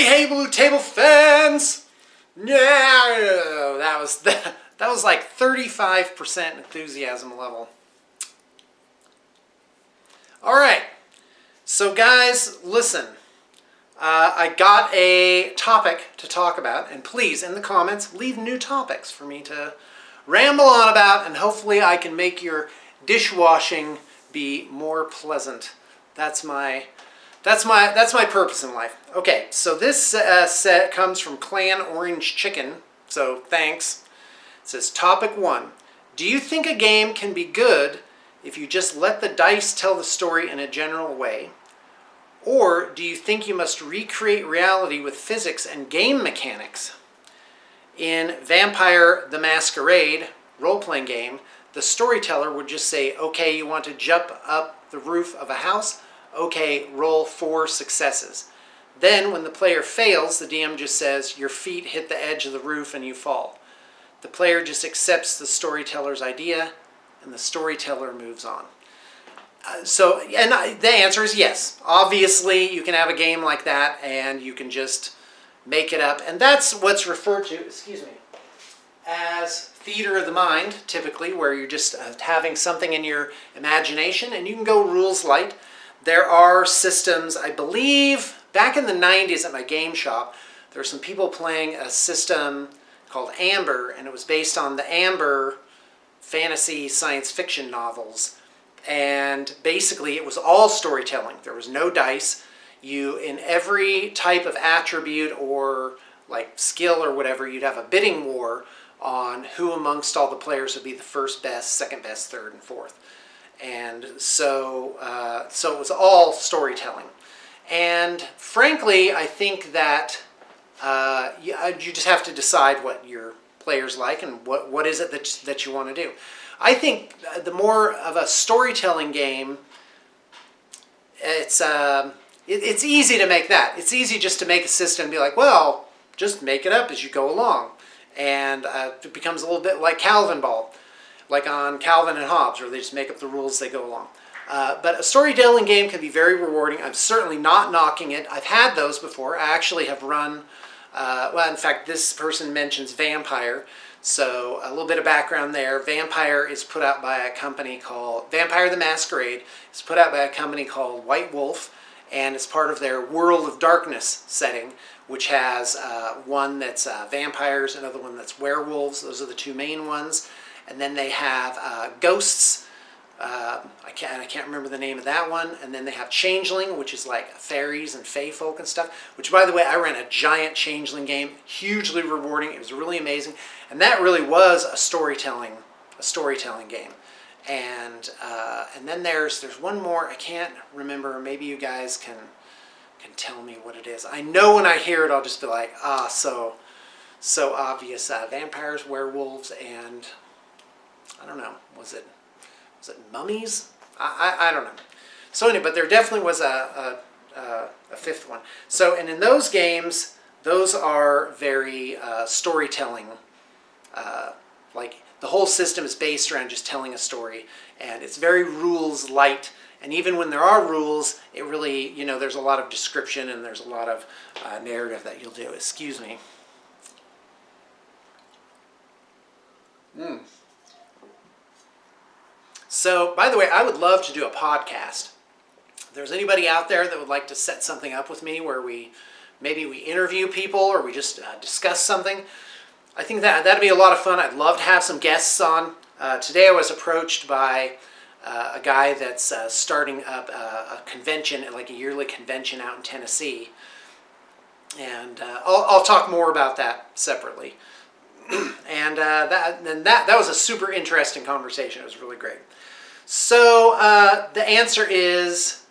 hey, Blue Table fans! Yeah, that was like 35% enthusiasm level. All right, so guys, listen. I got a topic to talk about, and please, in the comments, leave new topics for me to ramble on about, and hopefully I can make your dishwashing be more pleasant. That's my purpose in life. Okay, so this set comes from Clan Orange Chicken, so thanks. It says, Topic 1. Do you think a game can be good if you just let the dice tell the story in a general way? Or do you think you must recreate reality with physics and game mechanics? In Vampire the Masquerade role-playing game, the storyteller would just say, okay, you want to jump up the roof of a house? Okay, roll 4 successes. Then when the player fails, the DM just says, your feet hit the edge of the roof and you fall. The player just accepts the storyteller's idea and the storyteller moves on. The answer is yes. Obviously, you can have a game like that and you can just make it up. And that's what's referred to, as theater of the mind, typically, where you're just having something in your imagination, and you can go rules light. There are systems, I believe, back in the 90s at my game shop, there were some people playing a system called Amber, and it was based on the Amber fantasy science fiction novels. And basically it was all storytelling. There was no dice. You, in every type of attribute or like skill or whatever, you'd have a bidding war on who amongst all the players would be the first best, second best, third, and fourth. And so it was all storytelling. And frankly, I think that you just have to decide what your players like and what is it that you want to do. I think the more of a storytelling game, it's easy to make that. It's easy just to make a system and be like, well, just make it up as you go along. And it becomes a little bit like Calvin Ball, like on Calvin and Hobbes, where they just make up the rules as they go along. But a storytelling game can be very rewarding. I'm certainly not knocking it. I've had those before. I actually have run, well, in fact, this person mentions Vampire. So a little bit of background there. Vampire is put out by a company called, Vampire the Masquerade is put out by a company called White Wolf, and it's part of their World of Darkness setting, which has one that's vampires, another one that's werewolves. Those are the two main ones. And then they have ghosts. I can't remember the name of that one. And then they have Changeling, which is like fairies and fae folk and stuff. Which, by the way, I ran a giant Changeling game, hugely rewarding. It was really amazing, and that really was a storytelling game. And then there's one more. I can't remember. Maybe you guys can tell me what it is. I know when I hear it, I'll just be like, so obvious. Vampires, werewolves, and I don't know. Was it mummies? I don't know. So anyway, but there definitely was a fifth one. So, and in those games, those are very storytelling. Like the whole system is based around just telling a story, and it's very rules light. And even when there are rules, it really, there's a lot of description and there's a lot of narrative that you'll do. Excuse me. So, by the way, I would love to do a podcast. If there's anybody out there that would like to set something up with me where maybe we interview people or we just discuss something, I think that'd be a lot of fun. I'd love to have some guests on. Today I was approached by a guy that's starting up a convention, like a yearly convention out in Tennessee. And I'll talk more about that separately. And that was a super interesting conversation. It was really great. So the answer is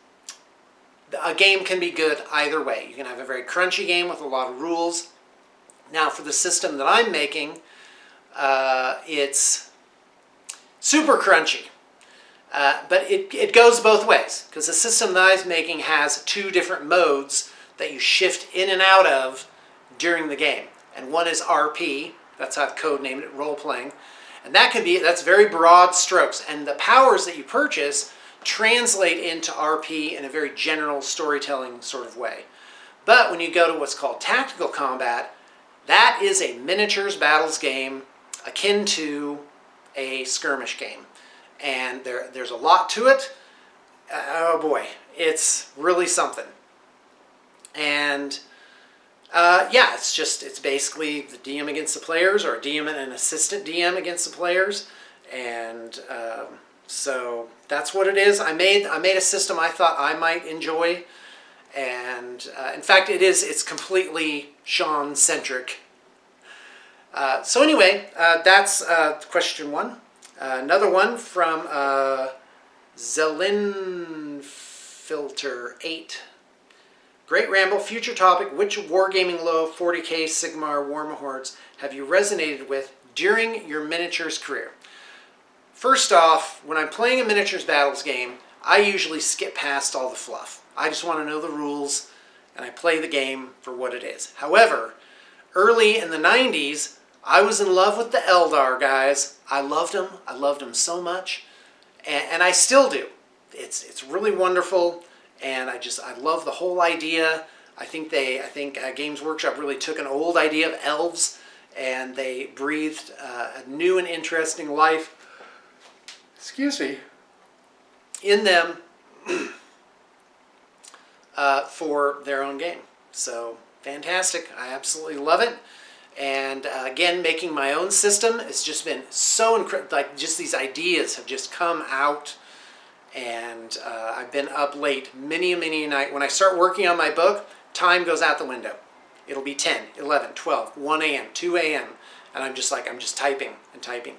a game can be good either way. You can have a very crunchy game with a lot of rules. Now for the system that I'm making, it's super crunchy. But it goes both ways, because the system that I'm making has 2 different modes that you shift in and out of during the game. And one is RP, that's how I've codenamed it, role-playing. And that's very broad strokes. And the powers that you purchase translate into RP in a very general storytelling sort of way. But when you go to what's called tactical combat, that is a miniatures battles game akin to a skirmish game. And there's a lot to it. Oh boy, it's really something. And yeah, it's basically the DM against the players, or a DM and an assistant DM against the players. And so that's what it is. I made a system I thought I might enjoy. And in fact, it's completely Sean-centric. So anyway, that's question one. Another one from Zelinfilter8. Great Ramble, future topic. Which Wargaming Low, 40k, Sigmar, Warmahordes have you resonated with during your miniatures career? First off, when I'm playing a miniatures battles game, I usually skip past all the fluff. I just want to know the rules, and I play the game for what it is. However, early in the 90s, I was in love with the Eldar guys. I loved them. I loved them so much, and I still do. It's really wonderful, and I love the whole idea. I think Games Workshop really took an old idea of elves, and they breathed a new and interesting life. Excuse me. In them. For their own game. So fantastic. I absolutely love it. And again, making my own system, it's just been so incredible. Like, just these ideas have just come out, and I've been up late many a night. When I start working on my book, time goes out the window. It'll be 10, 11, 12, 1 a.m., 2 a.m., and I'm just typing and typing.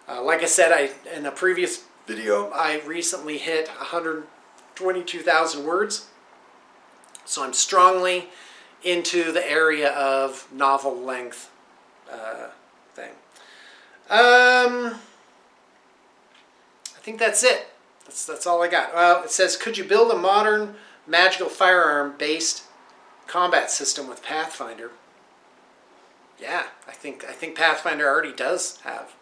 Like I said, in a previous video, I recently hit 122,000 words. So I'm strongly into the area of novel length thing. I think that's it. That's all I got. Well, it says, could you build a modern magical firearm-based combat system with Pathfinder? Yeah, I think Pathfinder already does have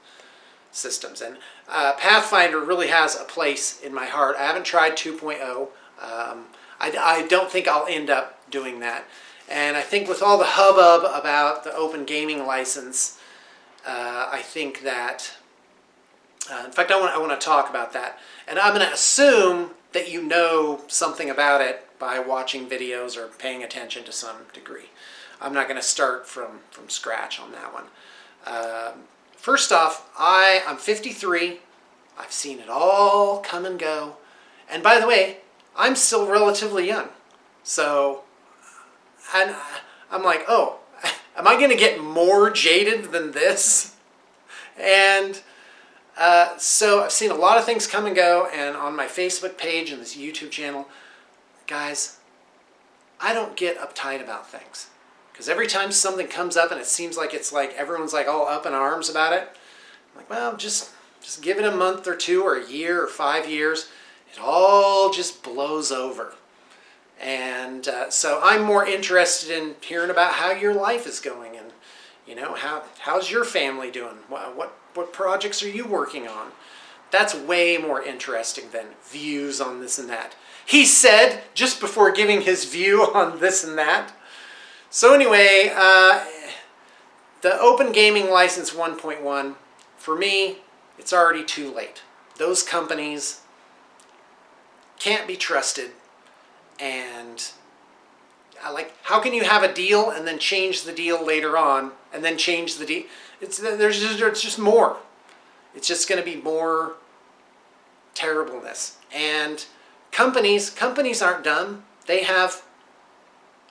systems, and Pathfinder really has a place in my heart. I haven't tried 2.0. I don't think I'll end up doing that. And I think with all the hubbub about the open gaming license, I think that, in fact, I want to talk about that. And I'm going to assume that you know something about it by watching videos or paying attention to some degree. I'm not going to start from scratch on that one. First off, I'm 53. I've seen it all come and go. And by the way, I'm still relatively young. So, and I'm like, oh, am I going to get more jaded than this? And so I've seen a lot of things come and go, and on my Facebook page and this YouTube channel, guys, I don't get uptight about things. Because every time something comes up and it seems like everyone's like all up in arms about it, I'm like, well, just give it a month or two or a year or 5 years. It all just blows over. And so I'm more interested in hearing about how your life is going, and how's your family doing? What projects are you working on? That's way more interesting than views on this and that. He said just before giving his view on this and that. So anyway, the Open Gaming License 1.1, for me, it's already too late. Those companies can't be trusted, and how can you have a deal and then change the deal later on, and then change the deal? It's just more. It's just going to be more terribleness. And companies aren't dumb. They have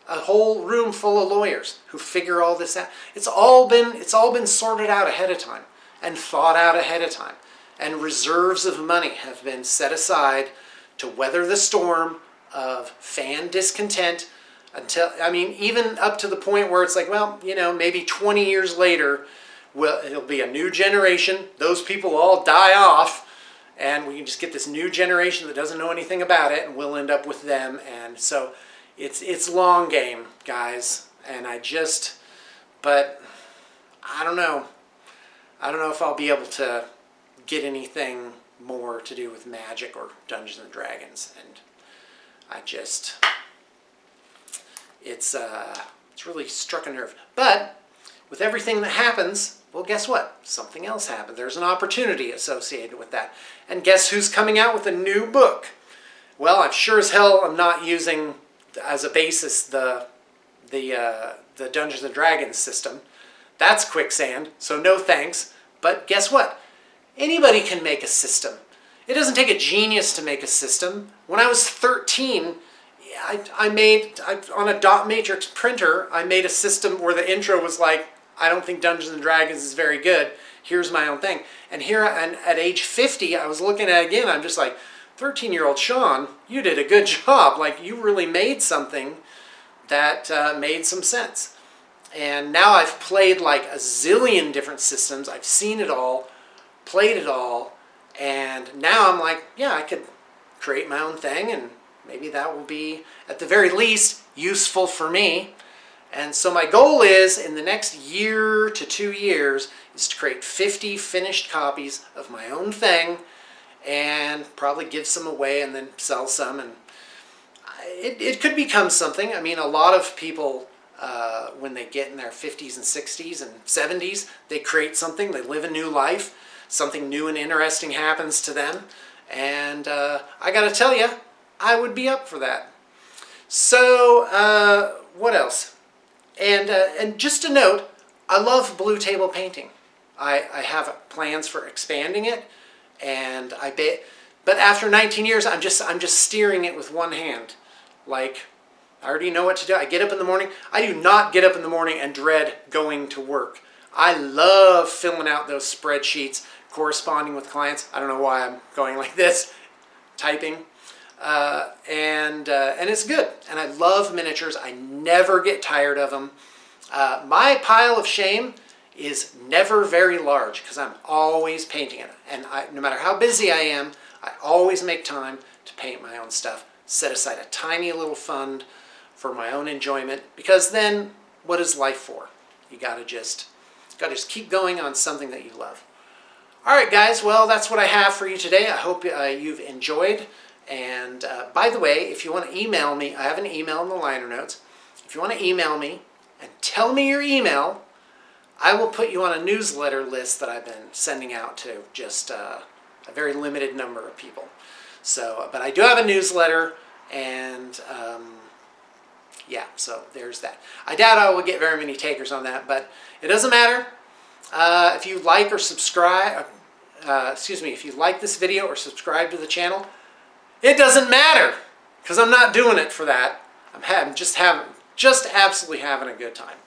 a whole room full of lawyers who figure all this out. It's all been sorted out ahead of time and thought out ahead of time. And reserves of money have been set aside to weather the storm of fan discontent until, even up to the point where it's like, well, maybe 20 years later, it'll be a new generation. Those people all die off, and we can just get this new generation that doesn't know anything about it, and we'll end up with them. And so it's long game, guys. And but I don't know. I don't know if I'll be able to get anything more to do with Magic or Dungeons and Dragons. And It's really struck a nerve. But with everything that happens, well, guess what? Something else happened. There's an opportunity associated with that. And guess who's coming out with a new book? Well, I'm sure as hell I'm not using as a basis the Dungeons and Dragons system. That's quicksand, so no thanks. But guess what? Anybody can make a system. It doesn't take a genius to make a system. When I was 13, on a dot matrix printer, I made a system where the intro was like, I don't think Dungeons and Dragons is very good. Here's my own thing. And here, and at age 50, I was looking at it again. I'm just like, 13-year-old Sean, you did a good job. Like, you really made something that made some sense. And now I've played like a zillion different systems. I've seen it all, played it all, and now I'm like, yeah, I could create my own thing, and maybe that will be, at the very least, useful for me. And so my goal is, in the next year to 2 years, is to create 50 finished copies of my own thing, and probably give some away and then sell some. And it could become something. I mean, a lot of people, when they get in their 50s and 60s and 70s, they create something, they live a new life, something new and interesting happens to them. And I gotta tell you, I would be up for that. So, what else? And just a note, I love blue table painting. I have plans for expanding it, and but after 19 years, I'm just steering it with one hand. Like, I already know what to do. I get up in the morning. I do not get up in the morning and dread going to work. I love filling out those spreadsheets, corresponding with clients. I don't know why I'm going like this, typing. And it's good. And I love miniatures. I never get tired of them. My pile of shame is never very large because I'm always painting it. And no matter how busy I am, I always make time to paint my own stuff. Set aside a tiny little fund for my own enjoyment, because then what is life for? You gotta just keep going on something that you love. All right, guys, well, that's what I have for you today. I hope you've enjoyed. And by the way, if you want to email me, I have an email in the liner notes. If you want to email me and tell me your email, I will put you on a newsletter list that I've been sending out to just a very limited number of people. So, but I do have a newsletter, and yeah, so there's that. I doubt I will get very many takers on that, but it doesn't matter. If you like or subscribe, if you like this video or subscribe to the channel, it doesn't matter, because I'm not doing it for that. I'm just absolutely having a good time.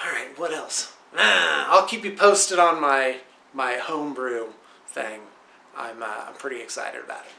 All right, what else? I'll keep you posted on my homebrew thing. I'm pretty excited about it.